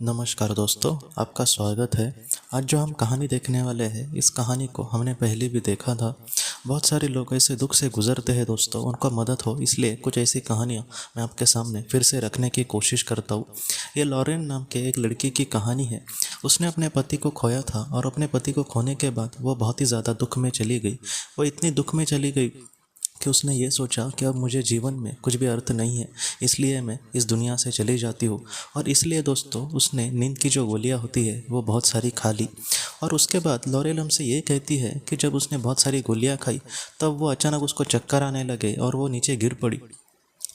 नमस्कार दोस्तों, आपका स्वागत है। आज जो हम कहानी देखने वाले हैं, इस कहानी को हमने पहले भी देखा था। बहुत सारे लोग ऐसे दुख से गुजरते हैं दोस्तों, उनको मदद हो इसलिए कुछ ऐसी कहानियाँ मैं आपके सामने फिर से रखने की कोशिश करता हूँ। ये लॉरेन नाम के एक लड़की की कहानी है। उसने अपने पति को खोया था और अपने पति को खोने के बाद वो बहुत ही ज़्यादा दुख में चली गई। वो इतनी दुख में चली गई कि उसने ये सोचा कि अब मुझे जीवन में कुछ भी अर्थ नहीं है, इसलिए मैं इस दुनिया से चली जाती हूँ। और इसलिए दोस्तों उसने नींद की जो गोलियाँ होती है वो बहुत सारी खा ली। और उसके बाद लॉरेल हमसे ये कहती है कि जब उसने बहुत सारी गोलियाँ खाई तब वो अचानक उसको चक्कर आने लगे और वो नीचे गिर पड़ी।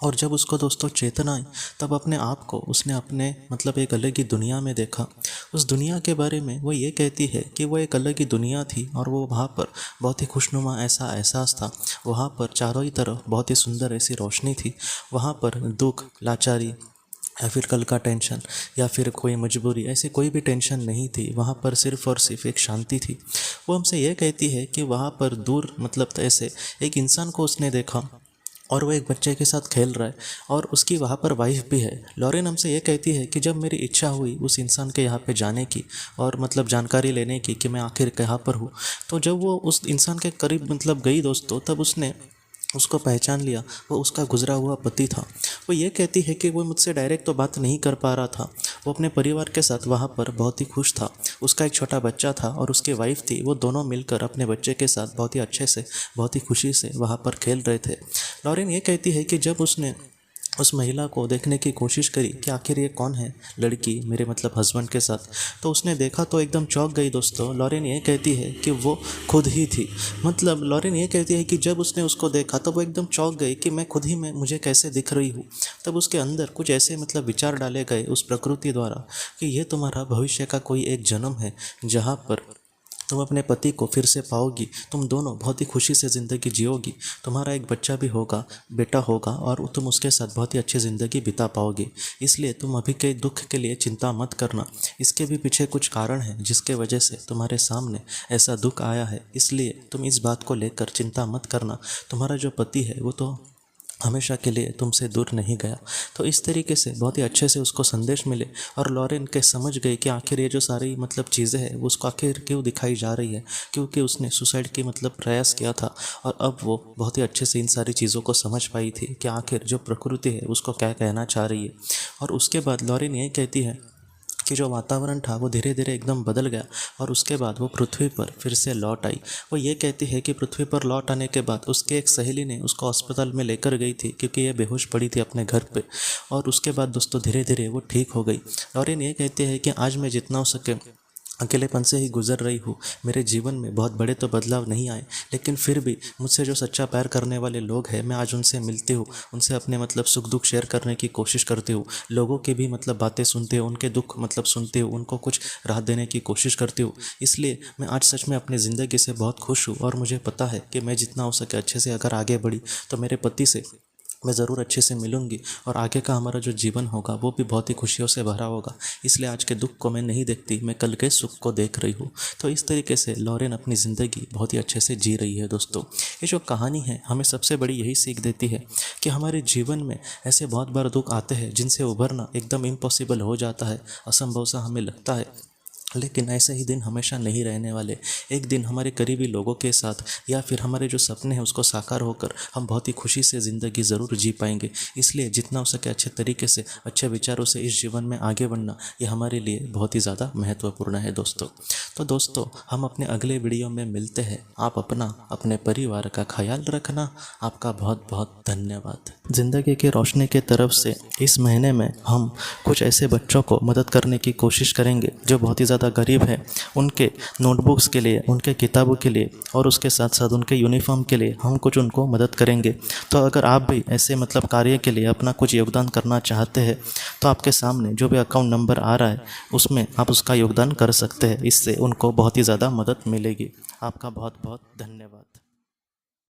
और जब उसको दोस्तों चेतना आई तब अपने आप को उसने अपने एक अलग ही दुनिया में देखा। उस दुनिया के बारे में वो ये कहती है कि वो एक अलग ही दुनिया थी और वो वहाँ पर बहुत ही खुशनुमा ऐसा एहसास था। वहाँ पर चारों ही तरफ बहुत ही सुंदर ऐसी रोशनी थी। वहाँ पर दुख, लाचारी या फिर कल का टेंशन या फिर कोई मजबूरी, ऐसी कोई भी टेंशन नहीं थी। वहाँ पर सिर्फ और सिर्फ एक शांति थी। वो हमसे ये कहती है कि वहाँ पर दूर ऐसे एक इंसान को उसने देखा और वो एक बच्चे के साथ खेल रहा है और उसकी वहाँ पर वाइफ भी है। लॉरेन हमसे ये कहती है कि जब मेरी इच्छा हुई उस इंसान के यहाँ पे जाने की और जानकारी लेने की कि मैं आखिर कहाँ पर हूँ, तो जब वो उस इंसान के करीब गई दोस्तों, तब उसने उसको पहचान लिया। वो उसका गुजरा हुआ पति था। वो ये कहती है कि वो मुझसे डायरेक्ट तो बात नहीं कर पा रहा था। वो अपने परिवार के साथ वहाँ पर बहुत ही खुश था। उसका एक छोटा बच्चा था और उसकी वाइफ थी। वो दोनों मिलकर अपने बच्चे के साथ बहुत ही अच्छे से, बहुत ही खुशी से वहाँ पर खेल रहे थे। लॉरेन ये कहती है कि जब उसने उस महिला को देखने की कोशिश करी कि आखिर ये कौन है लड़की मेरे हस्बैंड के साथ, तो उसने देखा तो एकदम चौंक गई दोस्तों। लॉरेन ये कहती है कि वो खुद ही थी। लॉरेन ये कहती है कि जब उसने उसको देखा तो वो एकदम चौंक गई कि मैं खुद ही मैं मुझे कैसे दिख रही हूँ। तब उसके अंदर कुछ ऐसे विचार डाले गए उस प्रकृति द्वारा कि ये तुम्हारा भविष्य का कोई एक जन्म है जहाँ पर तुम अपने पति को फिर से पाओगी। तुम दोनों बहुत ही खुशी से ज़िंदगी जियोगी। तुम्हारा एक बच्चा भी होगा, बेटा होगा, और तुम उसके साथ बहुत ही अच्छी ज़िंदगी बिता पाओगे। इसलिए तुम अभी के दुख के लिए चिंता मत करना। इसके भी पीछे कुछ कारण है जिसके वजह से तुम्हारे सामने ऐसा दुख आया है। इसलिए तुम इस बात को लेकर चिंता मत करना। तुम्हारा जो पति है वो तो हमेशा के लिए तुमसे दूर नहीं गया। तो इस तरीके से बहुत ही अच्छे से उसको संदेश मिले और लॉरेन के समझ गई कि आखिर ये जो सारी चीज़ें हैं वो उसको आखिर क्यों दिखाई जा रही है, क्योंकि उसने सुसाइड की प्रयास किया था। और अब वो बहुत ही अच्छे से इन सारी चीज़ों को समझ पाई थी कि आखिर जो प्रकृति है उसको क्या कहना चाह रही है। और उसके बाद लॉरेन ये कहती है कि जो वातावरण था वो धीरे धीरे एकदम बदल गया और उसके बाद वो पृथ्वी पर फिर से लौट आई। वो ये कहती है कि पृथ्वी पर लौट आने के बाद उसके एक सहेली ने उसको अस्पताल में लेकर गई थी क्योंकि ये बेहोश पड़ी थी अपने घर पे। और उसके बाद दोस्तों धीरे धीरे वो ठीक हो गई। और ये कहती है कि आज मैं जितना हो सके अकेलेपन से ही गुजर रही हूँ। मेरे जीवन में बहुत बड़े तो बदलाव नहीं आए, लेकिन फिर भी मुझसे जो सच्चा प्यार करने वाले लोग हैं मैं आज उनसे मिलती हूँ, उनसे अपने सुख दुख शेयर करने की कोशिश करती हूँ। लोगों की भी बातें सुनती हूँ, उनके दुख सुनती हूँ, उनको कुछ राहत देने की कोशिश करती हूँ। इसलिए मैं आज सच में अपनी ज़िंदगी से बहुत खुश हूँ और मुझे पता है कि मैं जितना हो सके अच्छे से अगर आगे बढ़ी तो मेरे पति से मैं ज़रूर अच्छे से मिलूंगी और आगे का हमारा जो जीवन होगा वो भी बहुत ही खुशियों से भरा होगा। इसलिए आज के दुख को मैं नहीं देखती, मैं कल के सुख को देख रही हूँ। तो इस तरीके से लॉरेन अपनी ज़िंदगी बहुत ही अच्छे से जी रही है दोस्तों। ये जो कहानी है हमें सबसे बड़ी यही सीख देती है कि हमारे जीवन में ऐसे बहुत बार दुख आते हैं जिनसे उभरना एकदम इम्पॉसिबल हो जाता है, असंभव सा हमें लगता है। लेकिन ऐसे ही दिन हमेशा नहीं रहने वाले। एक दिन हमारे करीबी लोगों के साथ या फिर हमारे जो सपने हैं उसको साकार होकर हम बहुत ही खुशी से ज़िंदगी ज़रूर जी पाएंगे। इसलिए जितना हो सके अच्छे तरीके से, अच्छे विचारों से इस जीवन में आगे बढ़ना ये हमारे लिए बहुत ही ज़्यादा महत्वपूर्ण है दोस्तों। तो दोस्तों हम अपने अगले वीडियो में मिलते हैं। आप अपना, अपने परिवार का ख्याल रखना। आपका बहुत बहुत धन्यवाद। ज़िंदगी की रोशनी की तरफ से इस महीने में हम कुछ ऐसे बच्चों को मदद करने की कोशिश करेंगे जो बहुत ही ज़्यादा गरीब हैं। उनके नोटबुक्स के लिए, उनके किताबों के लिए और उसके साथ साथ उनके यूनिफॉर्म के लिए हम कुछ उनको मदद करेंगे। तो अगर आप भी ऐसे कार्य के लिए अपना कुछ योगदान करना चाहते हैं तो आपके सामने जो भी अकाउंट नंबर आ रहा है उसमें आप उसका योगदान कर सकते हैं। इससे उनको बहुत ही ज़्यादा मदद मिलेगी। आपका बहुत बहुत धन्यवाद।